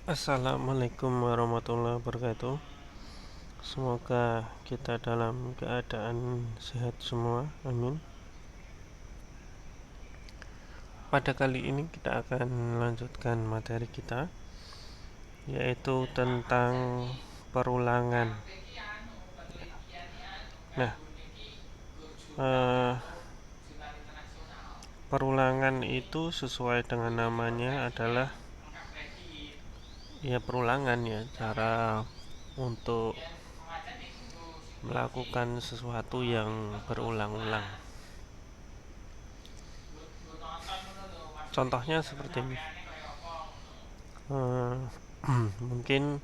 Assalamualaikum warahmatullahi wabarakatuh. Semoga kita dalam keadaan sehat semua, amin. Pada kali ini kita akan melanjutkan materi kita, yaitu tentang perulangan. Nah, eh, perulangan itu sesuai dengan namanya adalah ya perulangan, ya cara untuk melakukan sesuatu yang berulang-ulang. Contohnya seperti ini. Eh, Mungkin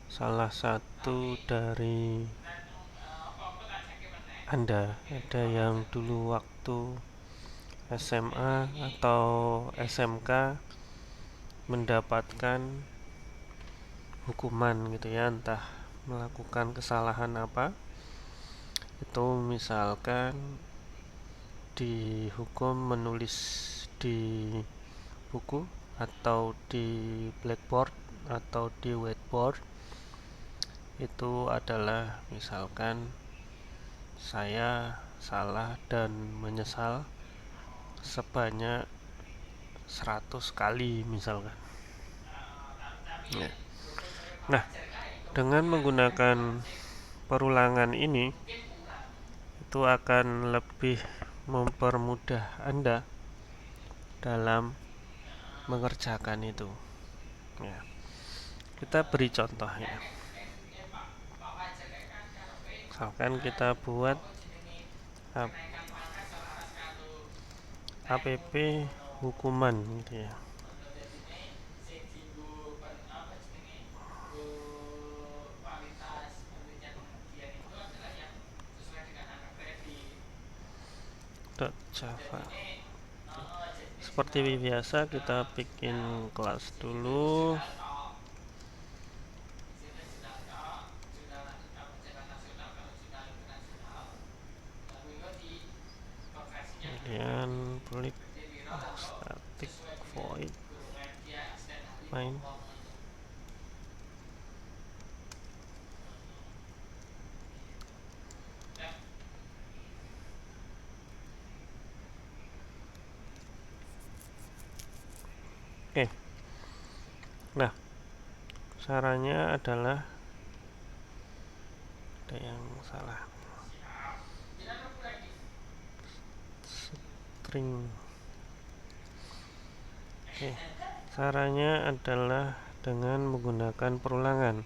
salah satu dari Anda ada yang dulu waktu SMA atau SMK mendapatkan hukuman gitu ya, entah melakukan kesalahan apa. Itu misalkan dihukum menulis di buku atau di blackboard atau di whiteboard. Itu adalah misalkan saya salah dan menyesal sebanyak 100 kali misalkan ya. Nah, dengan menggunakan perulangan ini itu akan lebih mempermudah Anda dalam mengerjakan itu ya. Kita beri contoh ya. Misalkan kita buat APP hukuman gitu ya. .java. Seperti biasa kita bikin kelas dulu. Kemudian klik static void main. Oke. Nah, caranya adalah ada yang salah. String. Oke. Caranya adalah dengan menggunakan perulangan.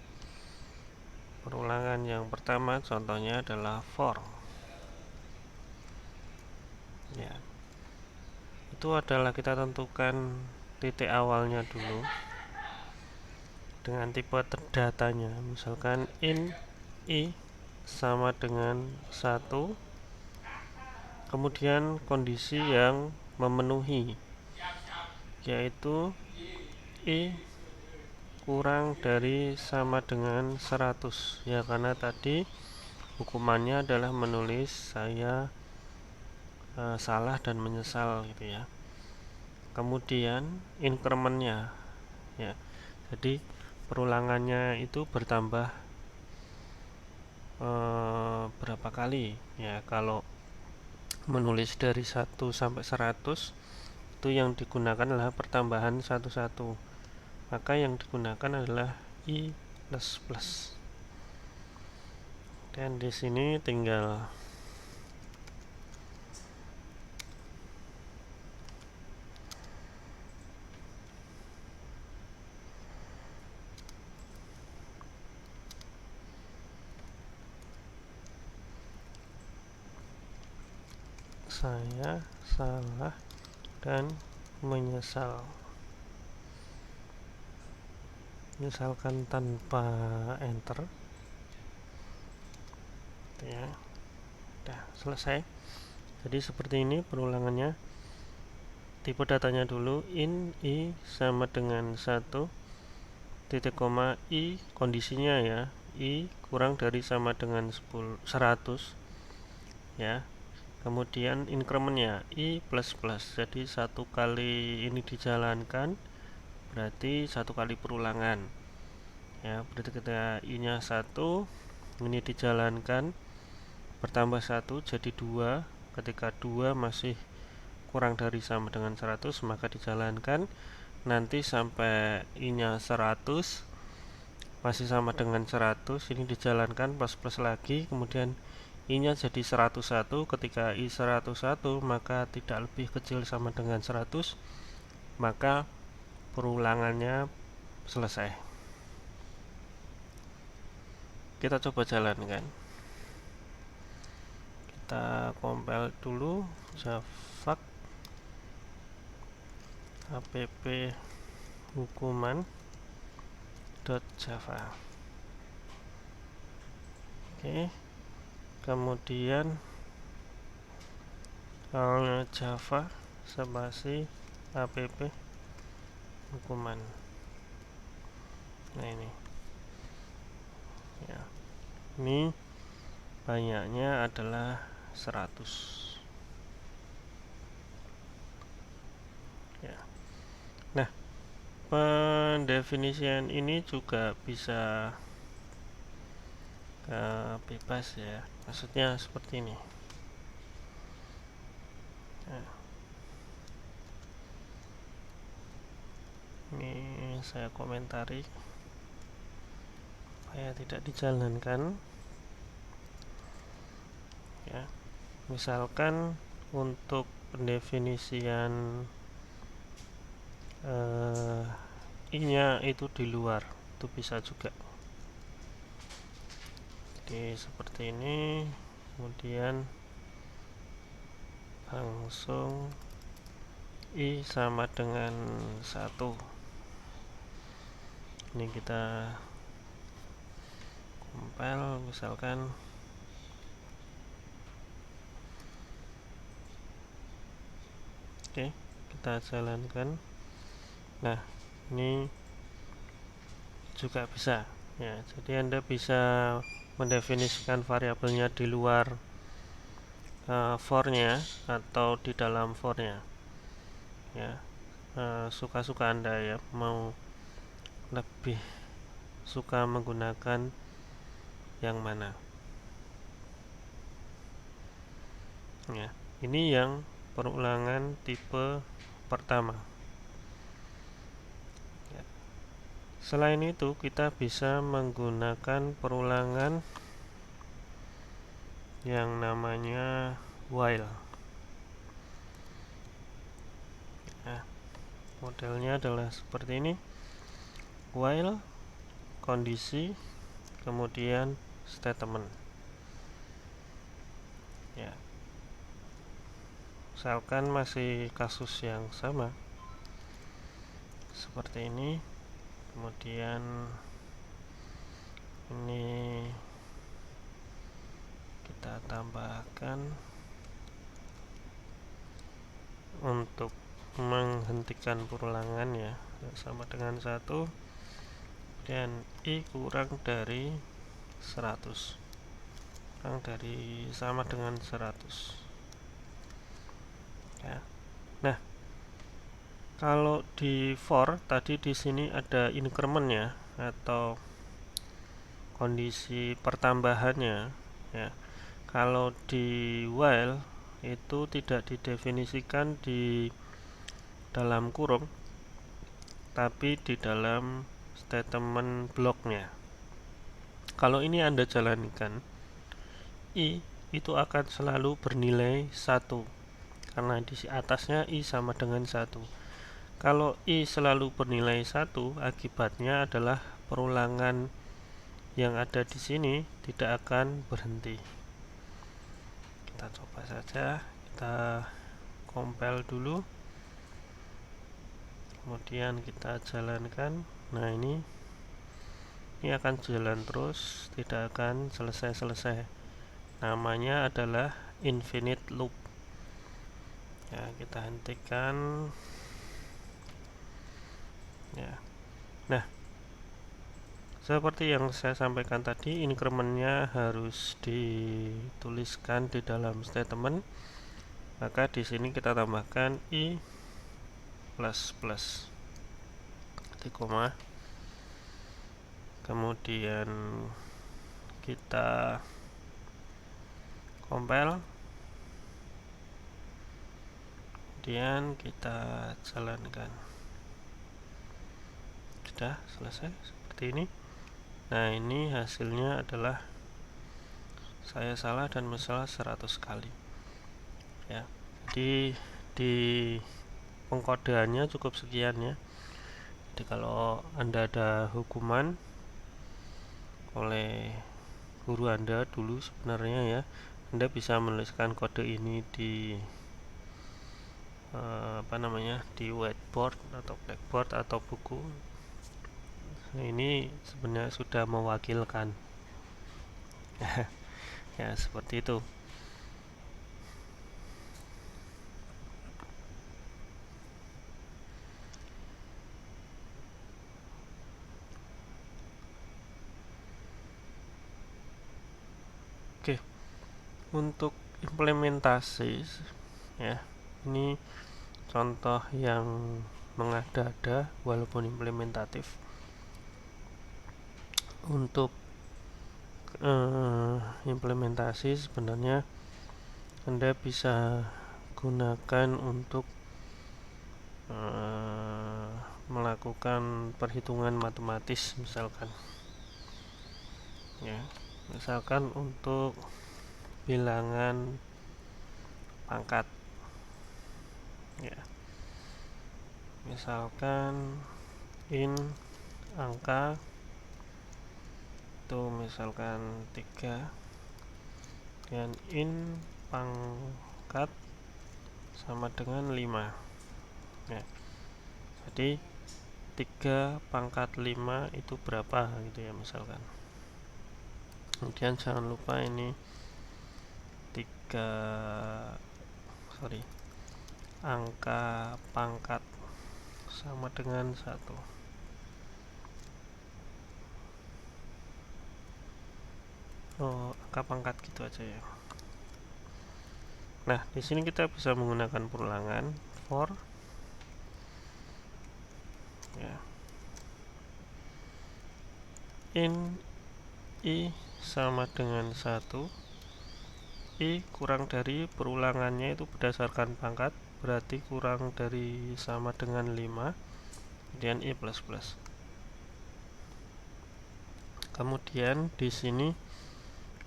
Perulangan yang pertama contohnya adalah for. Ya. Itu adalah kita tentukan titik awalnya dulu dengan tipe datanya, misalkan in i sama dengan 1, kemudian kondisi yang memenuhi yaitu i kurang dari sama dengan 100 ya, karena tadi hukumannya adalah menulis saya salah dan menyesal gitu ya. Kemudian incrementnya ya, jadi perulangannya itu bertambah berapa kali ya. Kalau menulis dari 1 sampai 100 itu yang digunakan adalah pertambahan satu-satu, maka yang digunakan adalah i plus. Dan di sini tinggal saya salah dan menyesal, misalkan tanpa enter ya. Udah selesai. Jadi seperti ini perulangannya. Tipe datanya dulu in i sama dengan 1 titik koma i kondisinya ya, i kurang dari sama dengan 100 ya. Kemudian incrementnya i plus, jadi satu kali ini dijalankan berarti satu kali perulangan ya. Berarti ketika I nya 1, ini dijalankan, bertambah 1 jadi 2. Ketika 2 masih kurang dari sama dengan 100, maka dijalankan nanti sampai I nya 100 masih sama dengan 100, ini dijalankan plus lagi, kemudian I nya jadi 101. Ketika I 101 maka tidak lebih kecil sama dengan 100, maka perulangannya selesai. Kita coba jalankan. Kita compile dulu javak app hukuman.java. Oke, kemudian Java spasi app hukuman. Nah ini ya, ini banyaknya adalah 100 ya. Nah, pendefinisian ini juga bisa bebas ya, maksudnya seperti ini. Nah, ini saya komentari supaya tidak dijalankan ya. Misalkan untuk pendefinisian I nya itu di luar, itu bisa juga. Jadi seperti ini, kemudian langsung I sama dengan 1. Ini kita compile misalkan. Oke, kita jalankan. Nah, ini juga bisa ya. Jadi Anda bisa mendefinisikan variabelnya di luar for-nya atau di dalam for-nya ya. Suka-suka Anda ya, mau lebih suka menggunakan yang mana ya. Ini yang perulangan tipe pertama ya. Selain itu kita bisa menggunakan perulangan yang namanya while ya. Modelnya adalah seperti ini, while kondisi kemudian statement ya. Misalkan masih kasus yang sama seperti ini, kemudian ini kita tambahkan untuk menghentikan perulangan ya, sama dengan 1 dan I kurang dari 100, kurang dari sama dengan 100 ya. Nah, kalau di for tadi di sini ada increment ya, atau kondisi pertambahannya ya. Kalau di while itu tidak didefinisikan di dalam kurung, tapi di dalam statement bloknya. Kalau ini Anda jalankan, I itu akan selalu bernilai 1 karena di atasnya I sama dengan 1. Kalau I selalu bernilai 1, akibatnya adalah perulangan yang ada di sini tidak akan berhenti. Kita coba saja, kita compile dulu, kemudian kita jalankan. Nah, ini akan jalan terus, tidak akan selesai-selesai. Namanya adalah infinite loop ya. Kita hentikan ya. Nah, seperti yang saya sampaikan tadi, incrementnya harus dituliskan di dalam statement. Maka di sini kita tambahkan I plus plus. titik koma, kemudian kita compile, kemudian kita jalankan. Sudah selesai seperti ini. Nah, ini hasilnya adalah saya salah dan masalah 100 kali ya. Jadi di pengkodeannya cukup sekian ya. Jadi kalau Anda ada hukuman oleh guru Anda dulu sebenarnya ya, Anda bisa menuliskan kode ini di di whiteboard atau blackboard atau buku. Nah, ini sebenarnya sudah mewakilkan. Ya, seperti itu. Oke, untuk implementasi ya, ini contoh yang mengada-ada walaupun implementatif. Untuk implementasi sebenarnya Anda bisa gunakan untuk melakukan perhitungan matematis misalkan ya, misalkan untuk bilangan pangkat ya, misalkan angka itu misalkan 3 dan pangkat sama dengan 5 ya. Jadi 3 pangkat 5 itu berapa gitu ya misalkan. Kemudian jangan lupa ini angka pangkat sama dengan 1. Angka pangkat gitu aja ya. Nah, di sini kita bisa menggunakan perulangan for ya. I sama dengan 1. I kurang dari perulangannya itu berdasarkan pangkat, berarti kurang dari sama dengan 5. Kemudian I plus plus. Kemudian di sini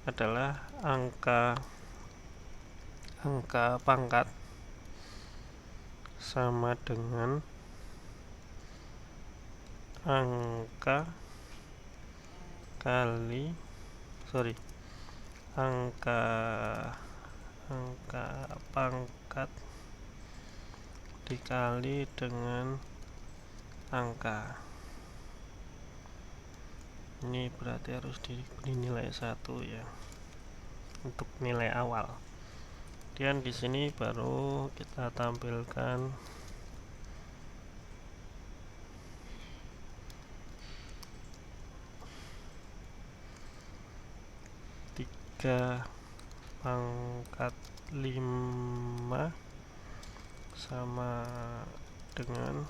adalah angka pangkat sama dengan angka pangkat dikali dengan angka. Ini berarti harus diberi nilai 1 ya untuk nilai awal. Kemudian di sini baru kita tampilkan pangkat 5 sama dengan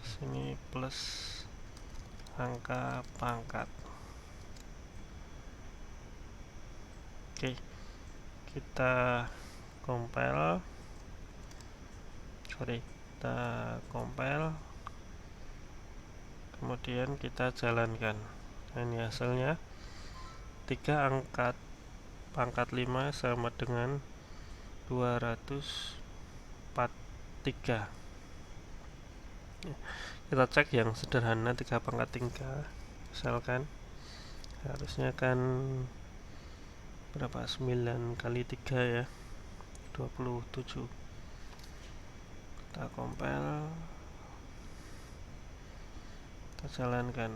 sini plus angka pangkat. Oke, kita compile kemudian kita jalankan. Nah, ini hasilnya 3 pangkat 5 sama dengan 243. Kita cek yang sederhana 3 pangkat 3 misalkan harusnya kan berapa, 9 kali 3 ya, 27. Kita compile, kita jalankan.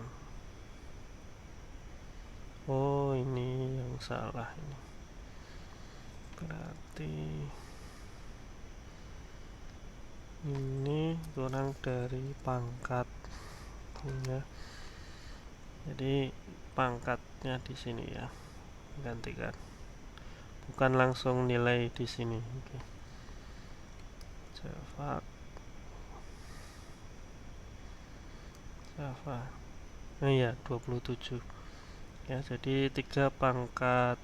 Oh, ini yang salah ini. Berarti ini kurang dari pangkat ya. Jadi pangkatnya di sini ya, gantikan. Bukan langsung nilai di sini. Oke. Java Java. Nah iya, 27. Ya, jadi 3 pangkat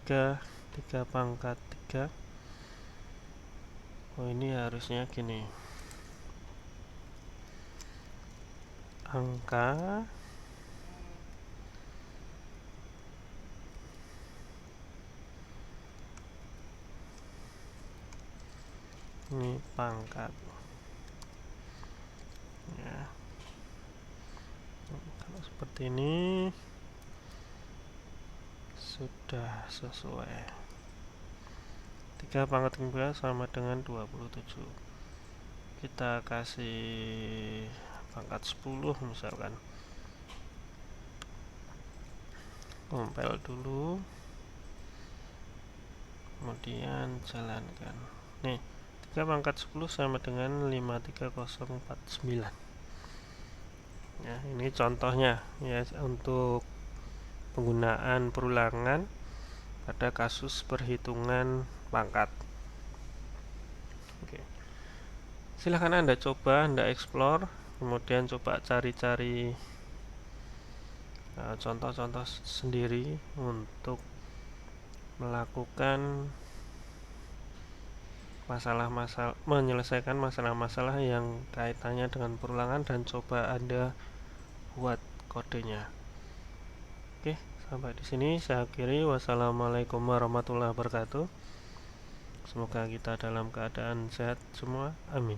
3 3 pangkat 3. Oh, ini harusnya gini. Angka ini pangkat ya. Kalau seperti ini sudah sesuai. 3 pangkat 3 sama dengan 27. Kita kasih pangkat 10 misalkan. Compile dulu, kemudian jalankan. Nih, 3 pangkat 10 sama dengan 53049. Ya, ini contohnya ya untuk penggunaan perulangan pada kasus perhitungan pangkat. Oke. Silahkan Anda coba, Anda explore, kemudian coba cari-cari contoh-contoh sendiri untuk melakukan menyelesaikan masalah-masalah yang kaitannya dengan perulangan dan coba Anda buat kodenya. Oke, sampai di sini saya akhiri. Wassalamualaikum warahmatullahi wabarakatuh. Semoga kita dalam keadaan sehat semua. Amin.